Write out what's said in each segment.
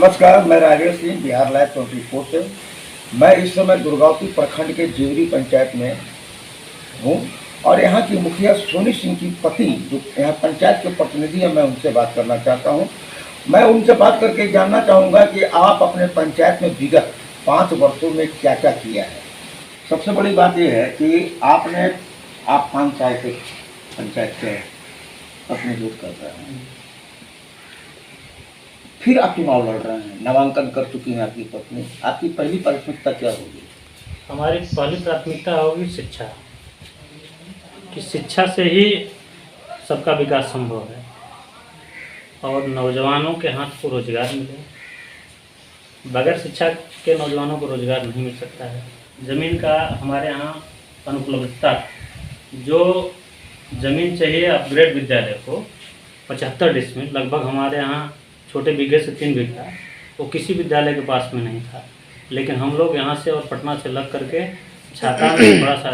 नमस्कार, मैं राजेश सिंह बिहार लाइव 24 से। मैं इस समय दुर्गावती प्रखंड के जीवरी पंचायत में हूँ और यहाँ की मुखिया सोनी सिंह की पति जो यहाँ पंचायत के प्रतिनिधि हैं, मैं उनसे बात करना चाहता हूँ। मैं उनसे बात करके जानना चाहूँगा कि आप अपने पंचायत में विगत 5 वर्षों में क्या क्या किया है। सबसे बड़ी बात यह है कि आप 5 साल से पंचायत के प्रतिनिधित्व कर रहे हैं, फिर आप चुनाव लड़ रहे हैं, नामांकन कर चुकी हैं आपकी पत्नी। आपकी पहली प्राथमिकता क्या होगी? हमारी पहली प्राथमिकता होगी शिक्षा, कि शिक्षा से ही सबका विकास संभव है और नौजवानों के हाथ को रोजगार मिले। बगैर शिक्षा के नौजवानों को रोजगार नहीं मिल सकता है। ज़मीन का हमारे यहाँ अनुपलब्धता, जो ज़मीन चाहिए अपग्रेड विद्यालय को 75 डिसमिल, लगभग हमारे यहाँ छोटे बीघे से 3 बीघा, वो किसी विद्यालय के पास में नहीं था। लेकिन हम लोग यहाँ से और पटना से लग करके छाता में थोड़ा सा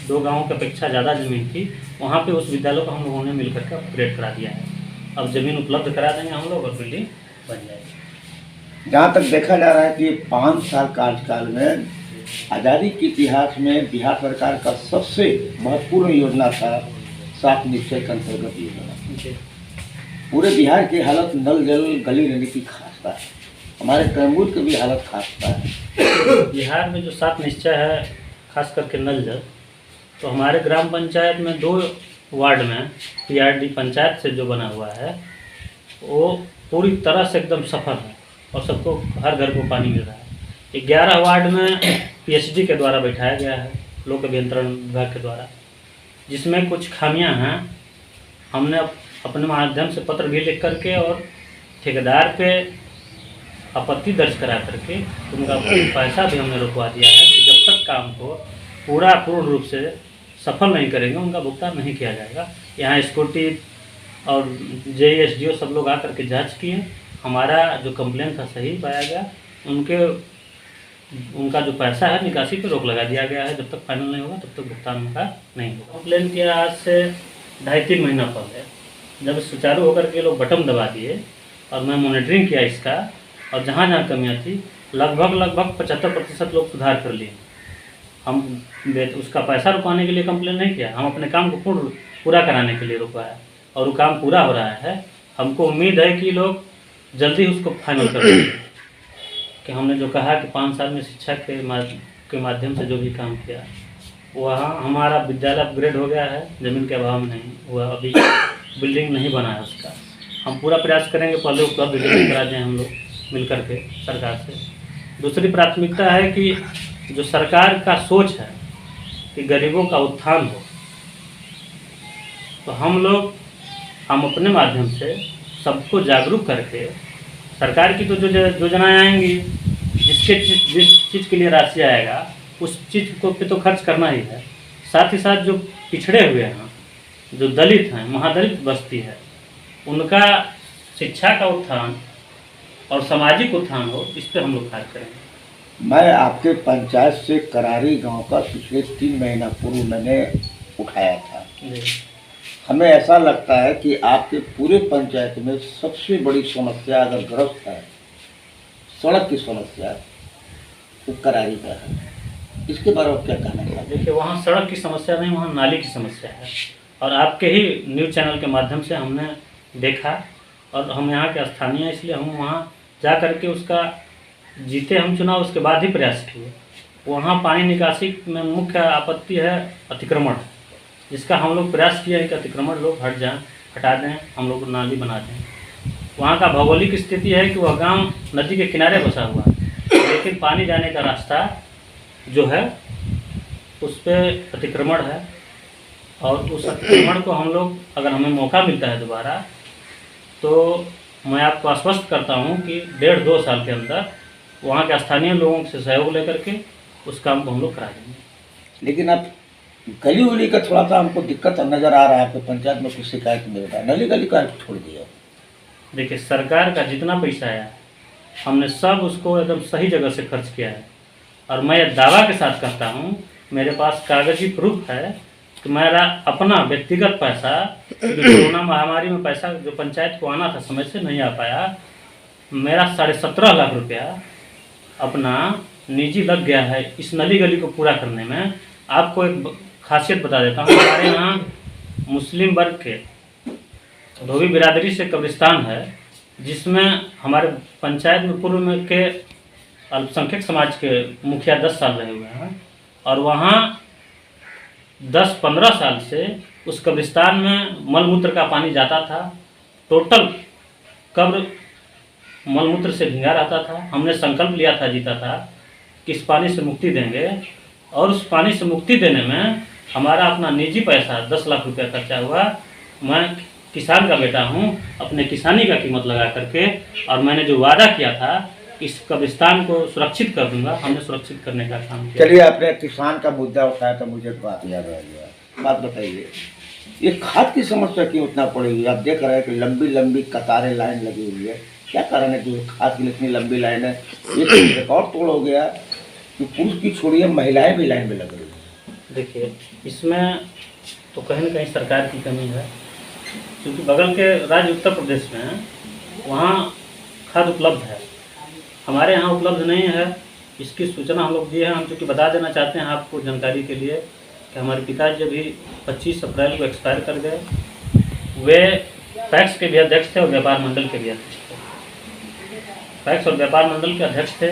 2 गाँवों की अपेक्षा ज़्यादा ज़मीन थी, वहाँ पे उस विद्यालय को हम लोगों ने मिल करके अपग्रेड करा दिया है। अब ज़मीन उपलब्ध करा देंगे हम लोग और बिल्डिंग बन जाएगी। जहाँ तक देखा जा रहा है कि 5 साल कार्यकाल में आज़ादी के इतिहास में बिहार सरकार का सबसे महत्वपूर्ण योजना था 7 निश्चय के अंतर्गत योजना। पूरे बिहार की हालत नल जल गली नली की खास्ता है, हमारे कैमूर की भी हालत खास्ता है। बिहार में जो 7 निश्चय है, खास करके नल जल, तो हमारे ग्राम पंचायत में 2 वार्ड में PRD पंचायत से जो बना हुआ है वो पूरी तरह से एकदम सफल है और सबको हर घर को पानी मिल रहा है। 11 वार्ड में PSD के द्वारा बैठाया गया है, लोक अभियंत्रण विभाग के द्वारा, जिसमें कुछ खामियां हैं। हमने अपने माध्यम से पत्र भी लिख करके और ठेकेदार पे आपत्ति दर्ज करा करके उनका पैसा भी हमने रुकवा दिया है कि जब तक काम को पूर्ण रूप से सफल नहीं करेंगे उनका भुगतान नहीं किया जाएगा। यहाँ सिक्योरिटी और JSDO सब लोग आकर के जांच किए, हमारा जो कंप्लेन था सही पाया गया। उनका जो पैसा है निकासी पे रोक लगा दिया गया है। जब तक फाइनल नहीं होगा तब तक भुगतान उनका नहीं होगा। कंप्लेन किया आज से 2.5-3 महीना पहले, जब सुचारू होकर के लोग बटन दबा दिए और मैं मॉनिटरिंग किया इसका, और जहाँ जहाँ कमियाँ थी लगभग 75% लोग सुधार कर लिए। हम उसका पैसा रुकवाने के लिए कंप्लेन नहीं किया, हम अपने काम को पूरा कराने के लिए रुकवाया और वो काम पूरा हो रहा है। हमको उम्मीद है कि लोग जल्दी उसको फाइनल कर देंगे कि हमने जो कहा कि 5 साल में शिक्षा के माध्यम से जो भी काम किया, वहाँ हमारा विद्यालय अपग्रेड हो गया है। ज़मीन के अभाव में नहीं हुआ, अभी बिल्डिंग नहीं बना है उसका। हम पूरा प्रयास करेंगे पहले उपलब्ध बिल्डिंग करा दें हम लोग मिल करके सरकार से। दूसरी प्राथमिकता है कि जो सरकार का सोच है कि गरीबों का उत्थान हो, तो हम अपने माध्यम से सबको जागरूक करके सरकार की तो जो योजनाएँ आएंगी, जिस चीज़ के लिए राशि आएगा उस चीज़ को पे तो खर्च करना ही है। साथ ही साथ जो पिछड़े हुए हैं, जो दलित हैं, महादलित बस्ती है, उनका शिक्षा का उत्थान और सामाजिक उत्थान हो, इस पर हम लोग कार्य करेंगे। मैं आपके पंचायत से करारी गांव का पिछले 3 महीना पूर्व मैंने उठाया था। हमें ऐसा लगता है कि आपके पूरे पंचायत में सबसे बड़ी समस्या अगर ग्रस्त है सड़क की समस्या, तो करारी का है। इसके बारे में क्या कहना चाहिए? देखिए, वहाँ सड़क की समस्या नहीं, वहाँ नाली की समस्या है। और आपके ही न्यूज़ चैनल के माध्यम से हमने देखा और हम यहाँ के स्थानीय, इसलिए हम वहाँ जा करके उसका जीते हम चुनाव, उसके बाद ही प्रयास किए। वहाँ पानी निकासी में मुख्य आपत्ति है अतिक्रमण, जिसका हम लोग प्रयास किए हैं कि अतिक्रमण लोग हटा दें, हम लोग नाली बना दें। वहाँ का भौगोलिक स्थिति है कि वह गांव नदी के किनारे बसा हुआ है, लेकिन पानी जाने का रास्ता जो है उस पर अतिक्रमण है। और उस अतिक्रमण को हम लोग, अगर हमें मौका मिलता है दोबारा, तो मैं आपको आश्वस्त करता हूँ कि 1.5-2 साल के अंदर वहाँ के स्थानीय लोगों से सहयोग लेकर के उस काम को हम लोग करा देंगे। लेकिन अब गली उली का थोड़ा सा हमको दिक्कत नज़र आ रहा है। आपके पंचायत में कुछ शिकायत मिल रहा है, नली गली का छोड़ दिया। देखिए, सरकार का जितना पैसा आया हमने सब उसको एकदम सही जगह से खर्च किया है। और मैं दावा के साथ कहता हूँ, मेरे पास कागजी प्रूफ है कि मेरा अपना व्यक्तिगत पैसा, जो कोरोना महामारी में पैसा जो पंचायत को आना था समय से नहीं आ पाया, मेरा 17.5 लाख रुपया अपना निजी लग गया है इस नली गली को पूरा करने में। आपको एक खासियत बता देता हूँ, हमारे यहाँ मुस्लिम वर्ग के धोबी बिरादरी से कब्रिस्तान है, जिसमें हमारे पंचायत में पूर्व में के अल्पसंख्यक समाज के मुखिया 10 साल रहे हुए हैं, और वहाँ 10-15 साल से उस कब्रिस्तान में मलमूत्र का पानी जाता था। टोटल कब्र मलमूत्र से भींगा रहता था। हमने संकल्प लिया था, जीता था कि इस पानी से मुक्ति देंगे, और उस पानी से मुक्ति देने में हमारा अपना निजी पैसा 10 लाख रुपया खर्चा हुआ। मैं किसान का बेटा हूँ, अपने किसानी का कीमत लगा करके, और मैंने जो वादा किया था इस कब्रिस्तान को सुरक्षित कर दूंगा, हमने सुरक्षित करने का काम किया। चलिए, आपने किसान का मुद्दा उठाया तो मुझे बात याद रह गया। बात बताइए, ये खाद की समस्या क्यों उतना पड़ी हुई है? आप देख रहे हैं कि लंबी लंबी कतारें लाइन लगी हुई है, क्या कारण है कि खाद की इतनी लंबी लाइन है? एक रिकॉर्ड तोड़ हो गया कि पुरुष की छोड़िए महिलाएं भी लाइन में लग रही है। देखिए, इसमें तो कहीं ना कहीं सरकार की कमी है, क्योंकि बगल के राज्य उत्तर प्रदेश में वहाँ खाद उपलब्ध है, हमारे यहाँ उपलब्ध नहीं है। इसकी सूचना हम लोग दिए हैं। हम चूँकि बता देना चाहते हैं आपको जानकारी के लिए कि हमारे पिताजी अभी 25 अप्रैल को एक्सपायर कर गए। वे पैक्स के भी अध्यक्ष थे और व्यापार मंडल के भी अध्यक्ष थे। पैक्स और व्यापार मंडल के अध्यक्ष थे,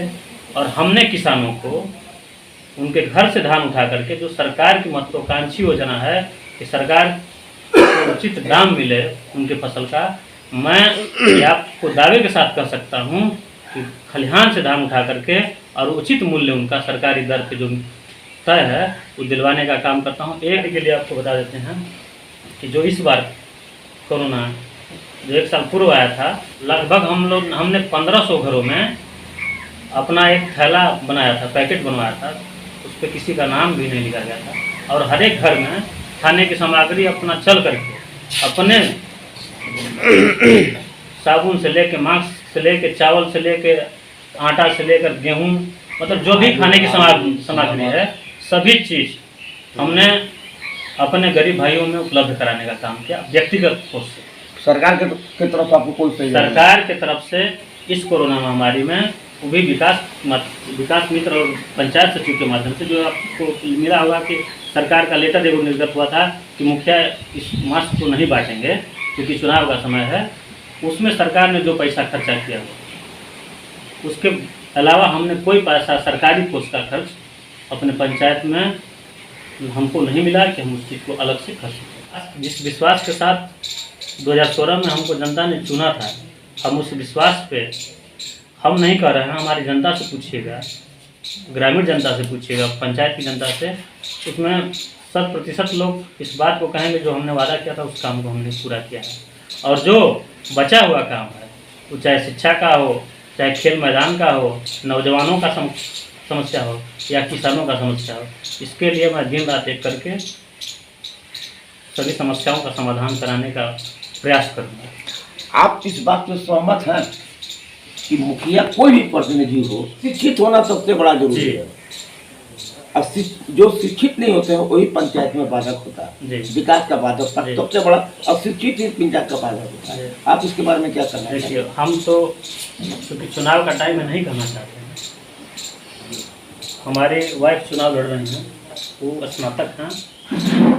और हमने किसानों को उनके घर से धान उठा करके, जो सरकार की महत्वाकांक्षी योजना है कि सरकार को उचित दाम मिले उनके फसल का, मैं आपको दावे के साथ कर सकता हूँ कि खलिहान से धान उठा करके और उचित मूल्य उनका सरकारी दर पे जो तय है वो दिलवाने का काम करता हूँ। एक के लिए आपको बता देते हैं कि जो इस बार कोरोना जो 1 साल पूर्व आया था, लगभग हमने 1500 घरों में अपना एक थैला बनाया था, पैकेट बनवाया था, उस पर किसी का नाम भी नहीं लिखा गया था, और हर एक घर में खाने की सामग्री अपना चल करके अपने साबुन से लेके, मास्क से लेके, चावल से लेके, आटा से लेकर गेहूँ, मतलब जो भी खाने की सामग्री है, सभी चीज़ हमने अपने गरीब भाइयों में उपलब्ध कराने का काम किया व्यक्तिगत कोष से। सरकार के तरफ आपको कोई सहयोग? सरकार के तरफ से इस कोरोना महामारी में वो भी विकास मित्र और पंचायत सचिव के माध्यम से, जो आपको मिला होगा कि सरकार का लेटर एवं निर्गत हुआ था कि मुखिया इस मास्क को नहीं बांटेंगे क्योंकि चुनाव का समय है, उसमें सरकार ने जो पैसा खर्चा किया, उसके अलावा हमने कोई पैसा सरकारी कोष का खर्च अपने पंचायत में हमको नहीं मिला कि हम उस चीज़ को अलग से खर्च करें। जिस विश्वास के साथ 2016 में हमको जनता ने चुना था, हम उस विश्वास पे हम नहीं कर रहे हैं। हमारी जनता से पूछिएगा, ग्रामीण जनता से पूछिएगा, पंचायत की जनता से, उसमें 100% लोग इस बात को कहेंगे जो हमने वादा किया था उस काम को हमने पूरा किया है। और जो बचा हुआ काम है, वो चाहे शिक्षा का हो, चाहे खेल मैदान का हो, नौजवानों का समस्या हो या किसानों का समस्या हो, इसके लिए मैं दिन रात एक करके सभी समस्याओं का समाधान कराने का प्रयास करूँगा। आप इस बात से सहमत हैं कि मुखिया कोई भी प्रतिनिधि हो, शिक्षित होना सबसे बड़ा जरूरी है? और जो शिक्षित नहीं होते हैं वही पंचायत में बाधक होता है, विकास का बाधक सबसे बड़ा, और शिक्षित ही पंचायत का बाधक होता है। आप इसके बारे में क्या कहना चाहते हैं? देखिए, हम तो क्योंकि चुनाव का टाइम में नहीं कहना चाहते हैं। हमारी वाइफ चुनाव लड़ रही हैं, वो स्नातक हैं,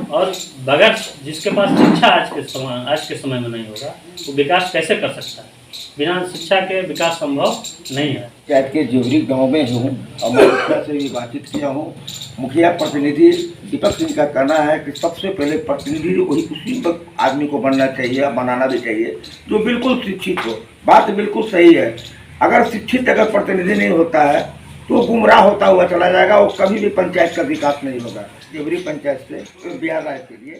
और बगैर जिसके पास शिक्षा आज के समय में नहीं होगा, वो विकास कैसे कर सकता है? बिना शिक्षा के विकास संभव नहीं है। पंचायत के जेवरी गांव में हूँ और मैं मुखिया से भी बातचीत किया हूँ। मुखिया प्रतिनिधि दीपक सिंह का कहना है कि सबसे पहले प्रतिनिधि वही उसी वक्त आदमी को बनना चाहिए, बनाना भी चाहिए जो बिल्कुल शिक्षित हो। बात बिल्कुल सही है। अगर शिक्षित अगर प्रतिनिधि नहीं होता है तो गुमराह होता हुआ चला जाएगा, वो कभी भी पंचायत का विकास नहीं होगा। जेवरी पंचायत से बिहार राज्य के लिए।